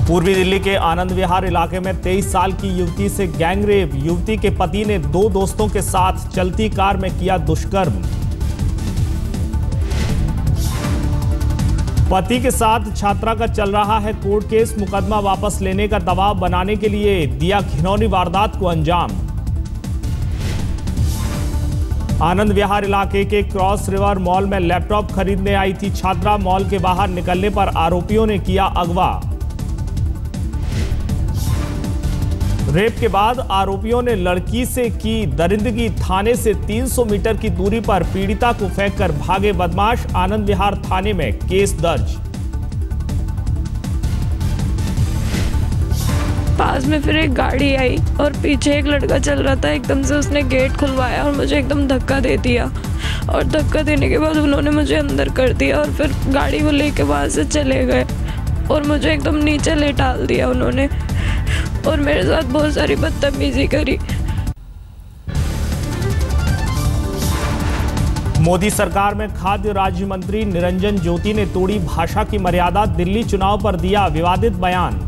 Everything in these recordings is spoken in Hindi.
पूर्वी दिल्ली के आनंद विहार इलाके में 23 साल की युवती से गैंगरेप। युवती के पति ने 2 दोस्तों के साथ चलती कार में किया दुष्कर्म। पति के साथ छात्रा का चल रहा है कोर्ट केस। मुकदमा वापस लेने का दबाव बनाने के लिए दिया घिनौनी वारदात को अंजाम। आनंद विहार इलाके के क्रॉस रिवर मॉल में लैपटॉप खरीदने आई थी छात्रा। मॉल के बाहर निकलने पर आरोपियों ने किया अगवा। रेप के बाद आरोपियों ने लड़की से की दरिंदगी। थाने से 300 मीटर की दूरी पर पीड़िता को फेंककर भागे बदमाश। आनंद विहार थाने में केस दर्ज। पास में फिर एक गाड़ी आई और पीछे एक लड़का चल रहा था। एकदम से उसने गेट खुलवाया और मुझे एकदम धक्का दे दिया और धक्का देने के बाद उन्होंने मुझे अंदर कर दिया और फिर गाड़ी को लेके वहां से चले गए और मुझे एकदम नीचे ले डाल दिया उन्होंने और मेरे साथ बहुत सारी बदतमीजी करी। मोदी सरकार में खाद्य राज्य मंत्री निरंजन ज्योति ने तोड़ी भाषा की मर्यादा। दिल्ली चुनाव पर दिया विवादित बयान।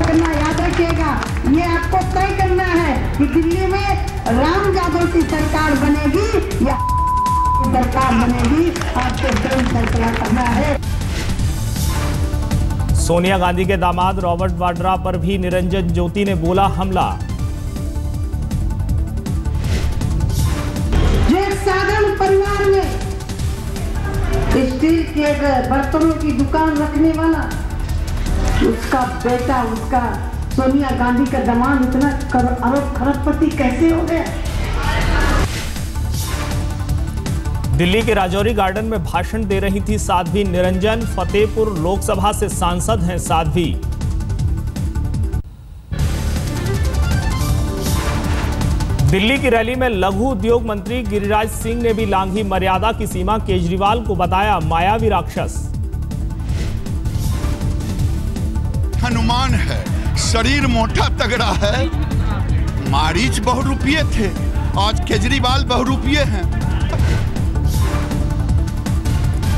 याद रखिएगा, ये आपको तय करना है कि दिल्ली में राम यादव की सरकार बनेगी या सरकार बनेगी। आपको जल्द फैसला करना है। सोनिया गांधी के दामाद रॉबर्ट वाड्रा पर भी निरंजन ज्योति ने बोला हमला। जो एक साधारण परिवार में स्टील के बर्तनों की दुकान रखने वाला, उसका बेटा, उसका सोनिया गांधी का दामाद इतना अरब खरबपति कैसे हो गया। दिल्ली के राजौरी गार्डन में भाषण दे रही थी साध्वी निरंजन। फतेहपुर लोकसभा से सांसद हैं साध्वी। दिल्ली की रैली में लघु उद्योग मंत्री गिरिराज सिंह ने भी लांघी मर्यादा की सीमा। केजरीवाल को बताया मायावी राक्षस। हनुमान है, शरीर मोटा तगड़ा है। मारीच बहुरूपिये थे, आज केजरीवाल बहुरूपिये हैं।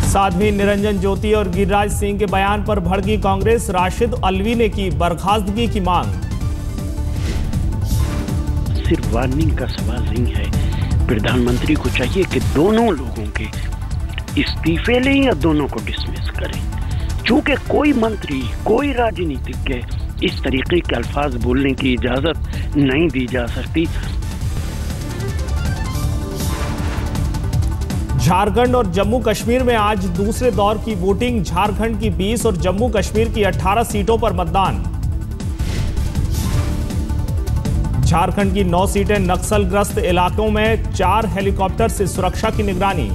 साध्वी निरंजन ज्योति और गिरिराज सिंह के बयान पर भड़की कांग्रेस। राशिद अलवी ने की बर्खास्तगी की मांग। सिर्फ वार्निंग का सवाल नहीं है। प्रधानमंत्री को चाहिए कि दोनों लोगों के इस्तीफे लें या दोनों को डिसमिस करें। चूंकि कोई मंत्री, कोई राजनीतिज्ञ इस तरीके के अल्फाज बोलने की इजाजत नहीं दी जा सकती। झारखंड और जम्मू कश्मीर में आज दूसरे दौर की वोटिंग। झारखंड की 20 और जम्मू कश्मीर की 18 सीटों पर मतदान। झारखंड की 9 सीटें नक्सलग्रस्त इलाकों में। 4 हेलीकॉप्टर से सुरक्षा की निगरानी।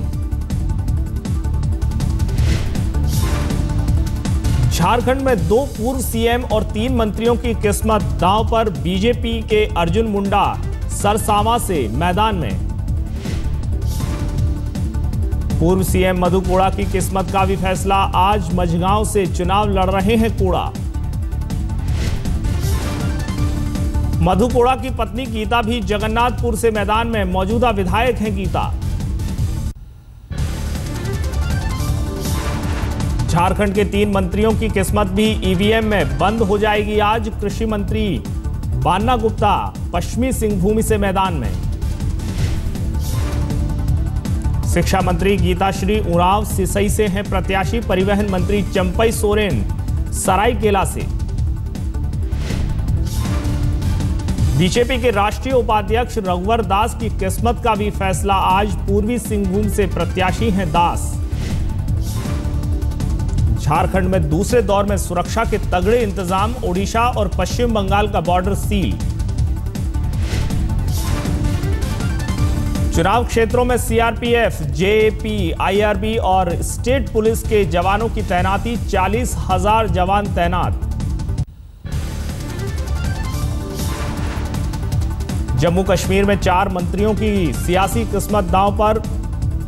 झारखंड में 2 पूर्व सीएम और 3 मंत्रियों की किस्मत दांव पर। बीजेपी के अर्जुन मुंडा सरसावा से मैदान में। पूर्व सीएम मधु कोड़ा की किस्मत का भी फैसला। आज मझगांव से चुनाव लड़ रहे हैं कोड़ा। मधु कोड़ा की पत्नी गीता भी जगन्नाथपुर से मैदान में। मौजूदा विधायक हैं गीता। झारखंड के 3 मंत्रियों की किस्मत भी ईवीएम में बंद हो जाएगी आज। कृषि मंत्री बान्ना गुप्ता पश्चिमी सिंहभूम से मैदान में। शिक्षा मंत्री गीताश्री उरांव सिसई से हैं प्रत्याशी। परिवहन मंत्री चंपई सोरेन सरायकेला से। बीजेपी के राष्ट्रीय उपाध्यक्ष रघुवर दास की किस्मत का भी फैसला आज। पूर्वी सिंहभूम से प्रत्याशी हैं दास। झारखंड में दूसरे दौर में सुरक्षा के तगड़े इंतजाम। ओडिशा और पश्चिम बंगाल का बॉर्डर सील। चुनाव क्षेत्रों में सीआरपीएफ, जेएपी, आईआरबी और स्टेट पुलिस के जवानों की तैनाती। 40,000 जवान तैनात। जम्मू कश्मीर में 4 मंत्रियों की सियासी किस्मत दांव पर।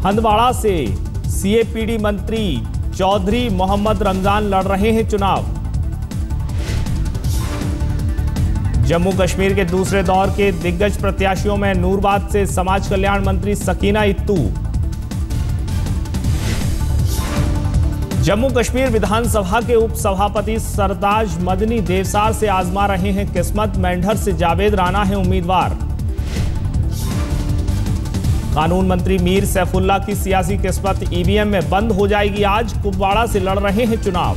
हंदवाड़ा से सीएपीडी मंत्री चौधरी मोहम्मद रमजान लड़ रहे हैं चुनाव। जम्मू कश्मीर के दूसरे दौर के दिग्गज प्रत्याशियों में नूरबाद से समाज कल्याण मंत्री सकीना इत्तू, जम्मू कश्मीर विधानसभा के उपसभापति सरताज मदनी देवसार से आजमा रहे हैं किस्मत। मेंढर से जावेद राणा है उम्मीदवार। कानून मंत्री मीर सैफुल्लाह की सियासी किस्मत ईवीएम में बंद हो जाएगी आज। कुपवाड़ा से लड़ रहे हैं चुनाव।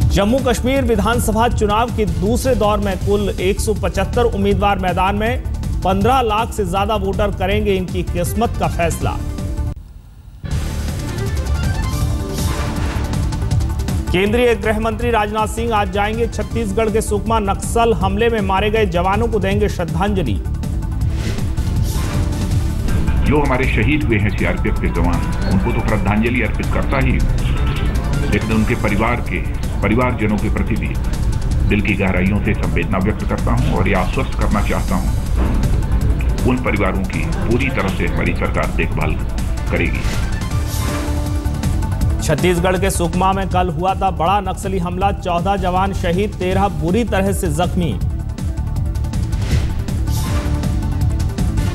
जम्मू कश्मीर विधानसभा चुनाव के दूसरे दौर में कुल 175 उम्मीदवार मैदान में। 15 लाख से ज्यादा वोटर करेंगे इनकी किस्मत का फैसला। केंद्रीय गृह मंत्री राजनाथ सिंह आज जाएंगे छत्तीसगढ़ के सुकमा। नक्सल हमले में मारे गए जवानों को देंगे श्रद्धांजलि। जो हमारे शहीद हुए हैं सीआरपीएफ के जवान, उनको तो श्रद्धांजलि अर्पित करता ही, लेकिन उनके परिवारजनों के प्रति भी दिल की गहराइयों से संवेदना व्यक्त करता हूं और यह आश्वस्त करना चाहता हूं उन परिवारों की पूरी तरह से हमारी सरकार देखभाल करेगी। छत्तीसगढ़ के सुकमा में कल हुआ था बड़ा नक्सली हमला। 14 जवान शहीद, 13 बुरी तरह से जख्मी।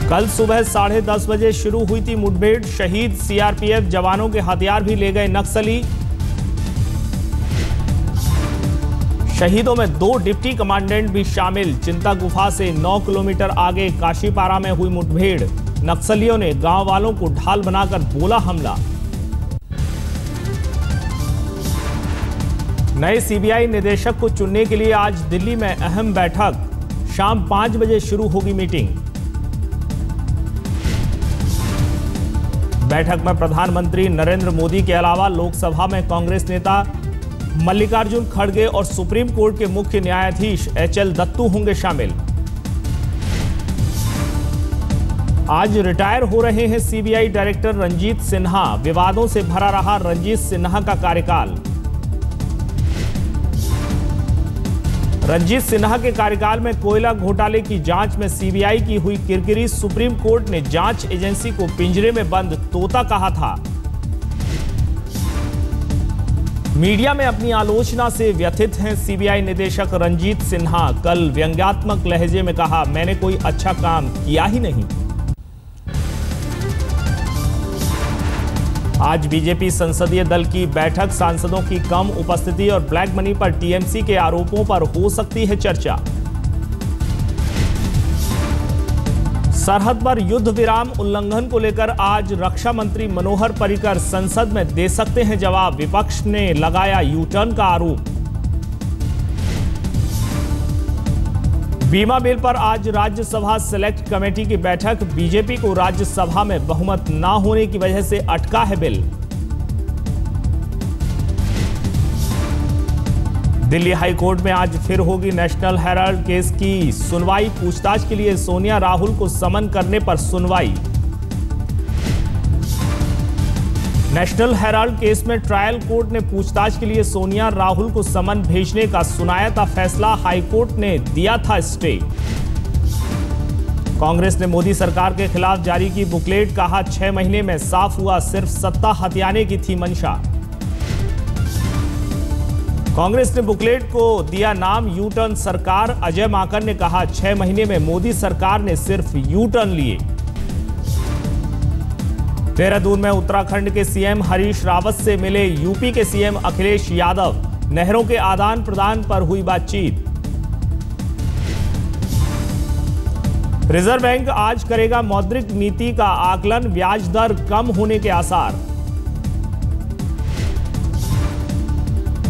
कल सुबह 10:30 बजे शुरू हुई थी मुठभेड़। शहीद सीआरपीएफ जवानों के हथियार भी ले गए नक्सली। शहीदों में 2 डिप्टी कमांडेंट भी शामिल। चिंता गुफा से 9 किलोमीटर आगे काशीपारा में हुई मुठभेड़। नक्सलियों ने गांव वालों को ढाल बनाकर बोला हमला। नए सीबीआई निदेशक को चुनने के लिए आज दिल्ली में अहम बैठक। शाम 5 बजे शुरू होगी मीटिंग। बैठक में प्रधानमंत्री नरेंद्र मोदी के अलावा लोकसभा में कांग्रेस नेता मल्लिकार्जुन खड़गे और सुप्रीम कोर्ट के मुख्य न्यायाधीश एचएल दत्तू होंगे शामिल। आज रिटायर हो रहे हैं सीबीआई डायरेक्टर रंजीत सिन्हा। विवादों से भरा रहा रंजीत सिन्हा का कार्यकाल। रंजीत सिन्हा के कार्यकाल में कोयला घोटाले की जांच में सीबीआई की हुई किरकिरी। सुप्रीम कोर्ट ने जांच एजेंसी को पिंजरे में बंद तोता कहा था। मीडिया में अपनी आलोचना से व्यथित हैं सीबीआई निदेशक रंजीत सिन्हा। कल व्यंग्यात्मक लहजे में कहा, मैंने कोई अच्छा काम किया ही नहीं। आज बीजेपी संसदीय दल की बैठक। सांसदों की कम उपस्थिति और ब्लैक मनी पर टीएमसी के आरोपों पर हो सकती है चर्चा। सरहद पर युद्ध विराम उल्लंघन को लेकर आज रक्षा मंत्री मनोहर पर्रिकर संसद में दे सकते हैं जवाब। विपक्ष ने लगाया यू-टर्न का आरोप। बीमा बिल पर आज राज्यसभा सेलेक्ट कमेटी की बैठक। बीजेपी को राज्यसभा में बहुमत न होने की वजह से अटका है बिल। दिल्ली हाई कोर्ट में आज फिर होगी नेशनल हेराल्ड केस की सुनवाई। पूछताछ के लिए सोनिया राहुल को समन करने पर सुनवाई। नेशनल हेराल्ड केस में ट्रायल कोर्ट ने पूछताछ के लिए सोनिया राहुल को समन भेजने का सुनाया था फैसला। हाई कोर्ट ने दिया था स्टे। कांग्रेस ने मोदी सरकार के खिलाफ जारी की बुकलेट। कहा 6 महीने में साफ हुआ, सिर्फ सत्ता हथियाने की थी मंशा। कांग्रेस ने बुकलेट को दिया नाम यू टर्न सरकार। अजय माकन ने कहा 6 महीने में मोदी सरकार ने सिर्फ यू टर्न लिए। देहरादून में उत्तराखंड के सीएम हरीश रावत से मिले यूपी के सीएम अखिलेश यादव। नहरों के आदान प्रदान पर हुई बातचीत। रिजर्व बैंक आज करेगा मौद्रिक नीति का आकलन। ब्याज दर कम होने के आसार।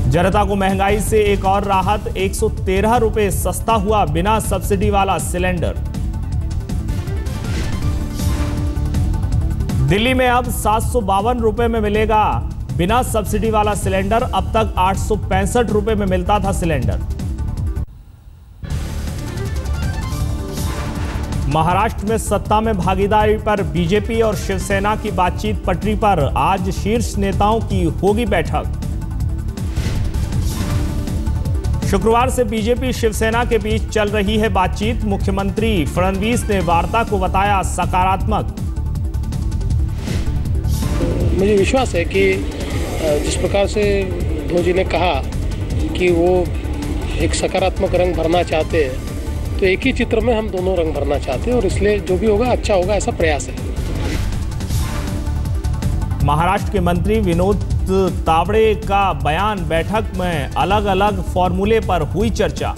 जनता को महंगाई से एक और राहत। 113 रुपए सस्ता हुआ बिना सब्सिडी वाला सिलेंडर। दिल्ली में अब 752 रुपए में मिलेगा बिना सब्सिडी वाला सिलेंडर। अब तक 865 रुपए में मिलता था सिलेंडर। महाराष्ट्र में सत्ता में भागीदारी पर बीजेपी और शिवसेना की बातचीत पटरी पर। आज शीर्ष नेताओं की होगी बैठक। शुक्रवार से बीजेपी शिवसेना के बीच चल रही है बातचीत। मुख्यमंत्री फडणवीस ने वार्ता को बताया सकारात्मक। मुझे विश्वास है कि जिस प्रकार से उद्धव जी ने कहा कि वो एक सकारात्मक रंग भरना चाहते हैं, तो एक ही चित्र में हम दोनों रंग भरना चाहते हैं और इसलिए जो भी होगा अच्छा होगा, ऐसा प्रयास है। महाराष्ट्र के मंत्री विनोद तावड़े का बयान, बैठक में अलग अलग फॉर्मूले पर हुई चर्चा।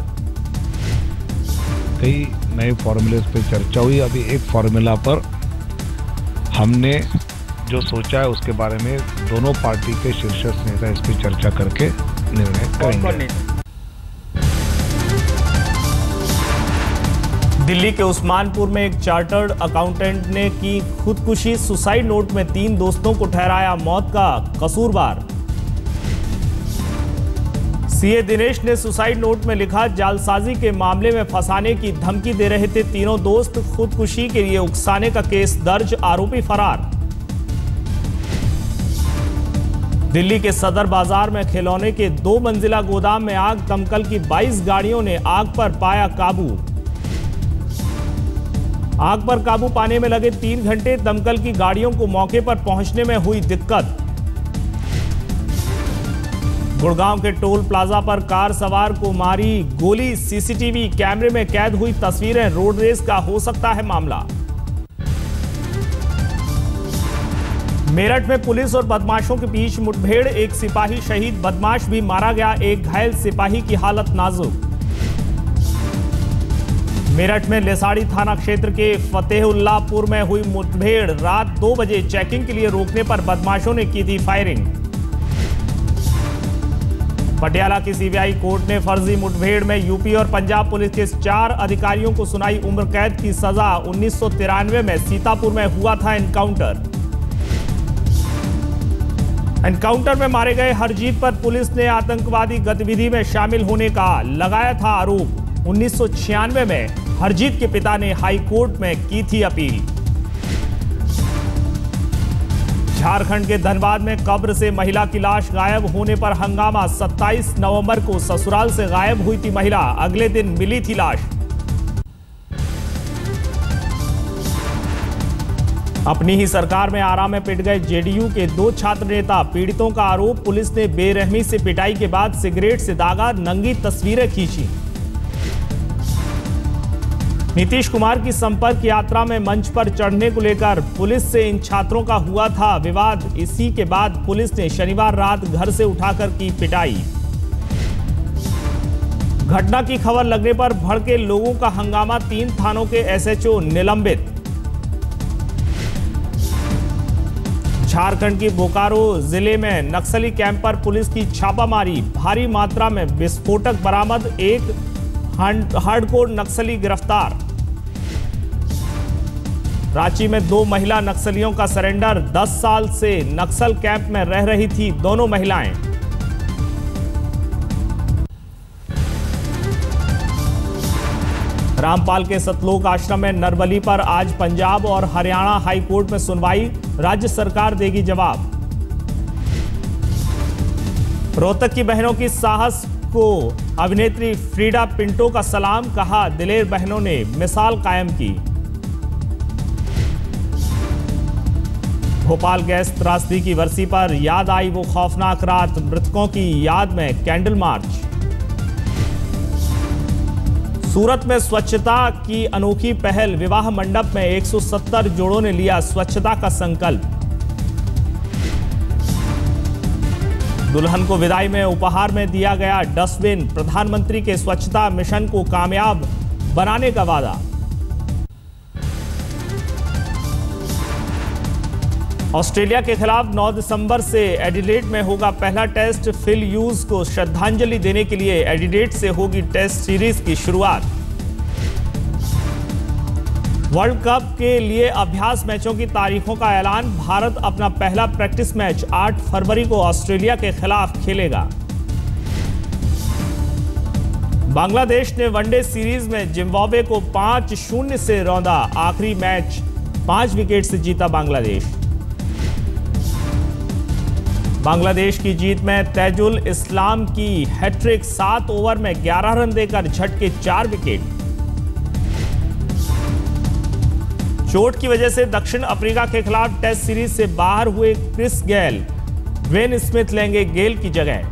कई नए फॉर्मूले पे चर्चा हुई। अभी एक फॉर्मूला पर हमने जो सोचा है उसके बारे में दोनों पार्टी के शीर्ष नेता इस पर चर्चा करके निर्णय करेंगे। दिल्ली के उस्मानपुर में एक चार्टर्ड अकाउंटेंट ने की खुदकुशी। सुसाइड नोट में 3 दोस्तों को ठहराया मौत का कसूरवार। सीए दिनेश ने सुसाइड नोट में लिखा, जालसाजी के मामले में फंसाने की धमकी दे रहे थे तीनों दोस्त, खुदकुशी के लिए उकसाने का केस दर्ज, आरोपी फरार। दिल्ली के सदर बाजार में खिलौने के 2 मंजिला गोदाम में आग, दमकल की 22 गाड़ियों ने आग पर पाया काबू। आग पर काबू पाने में लगे 3 घंटे, दमकल की गाड़ियों को मौके पर पहुंचने में हुई दिक्कत। गुड़गांव के टोल प्लाजा पर कार सवार को मारी गोली, सीसीटीवी कैमरे में कैद हुई तस्वीरें, रोड रेस का हो सकता है मामला। मेरठ में पुलिस और बदमाशों के बीच मुठभेड़, एक सिपाही शहीद, बदमाश भी मारा गया, एक घायल सिपाही की हालत नाजुक। मेरठ में लेसाड़ी थाना क्षेत्र के फतेहुल्लापुर में हुई मुठभेड़, रात 2 बजे चेकिंग के लिए रोकने पर बदमाशों ने की थी फायरिंग। पटियाला की सीबीआई कोर्ट ने फर्जी मुठभेड़ में यूपी और पंजाब पुलिस के 4 अधिकारियों को सुनाई उम्र कैद की सजा। 1993 में सीतापुर में हुआ था एनकाउंटर। एनकाउंटर में मारे गए हरजीत पर पुलिस ने आतंकवादी गतिविधि में शामिल होने का लगाया था आरोप। 1996 में हरजीत के पिता ने हाई कोर्ट में की थी अपील। झारखंड के धनबाद में कब्र से महिला की लाश गायब होने पर हंगामा। 27 नवंबर को ससुराल से गायब हुई थी महिला, अगले दिन मिली थी लाश। अपनी ही सरकार में आरा में पिट गए जेडीयू के 2 छात्र नेता, पीड़ितों का आरोप, पुलिस ने बेरहमी से पिटाई के बाद सिगरेट से दागा, नंगी तस्वीरें खींची। नीतीश कुमार की संपर्क यात्रा में मंच पर चढ़ने को लेकर पुलिस से इन छात्रों का हुआ था विवाद। इसी के बाद पुलिस ने शनिवार रात घर से उठाकर की पिटाई। घटना की खबर लगने पर भड़के लोगों का हंगामा, 3 थानों के एसएचओ निलंबित। झारखंड की बोकारो जिले में नक्सली कैंप पर पुलिस की छापामारी, भारी मात्रा में विस्फोटक बरामद, एक हार्डकोर नक्सली गिरफ्तार। रांची में 2 महिला नक्सलियों का सरेंडर, 10 साल से नक्सल कैंप में रह रही थी दोनों महिलाएं। रामपाल के सतलोक आश्रम में नरबली पर आज पंजाब और हरियाणा हाई कोर्ट में सुनवाई, राज्य सरकार देगी जवाब। रोहतक की बहनों की साहस को अभिनेत्री फ्रीडा पिंटो का सलाम, कहा दिलेर बहनों ने मिसाल कायम की। भोपाल गैस त्रासदी की बरसी पर याद आई वो खौफनाक रात, मृतकों की याद में कैंडल मार्च। सूरत में स्वच्छता की अनोखी पहल, विवाह मंडप में 170 जोड़ों ने लिया स्वच्छता का संकल्प। दुल्हन को विदाई में उपहार में दिया गया डस्टबिन, प्रधानमंत्री के स्वच्छता मिशन को कामयाब बनाने का वादा। ऑस्ट्रेलिया के खिलाफ 9 दिसंबर से एडिलेड में होगा पहला टेस्ट। फिल ह्यूज को श्रद्धांजलि देने के लिए एडिलेड से होगी टेस्ट सीरीज की शुरुआत। वर्ल्ड कप के लिए अभ्यास मैचों की तारीखों का ऐलान, भारत अपना पहला प्रैक्टिस मैच 8 फरवरी को ऑस्ट्रेलिया के खिलाफ खेलेगा। बांग्लादेश ने वनडे सीरीज में जिम्बाब्वे को 5-0 से रौंदा, आखिरी मैच 5 विकेट से जीता बांग्लादेश। बांग्लादेश की जीत में तैजुल इस्लाम की हैट्रिक, 7 ओवर में 11 रन देकर झटके 4 विकेट। चोट की वजह से दक्षिण अफ्रीका के खिलाफ टेस्ट सीरीज से बाहर हुए क्रिस गेल, वेन स्मिथ लेंगे गेल की जगह।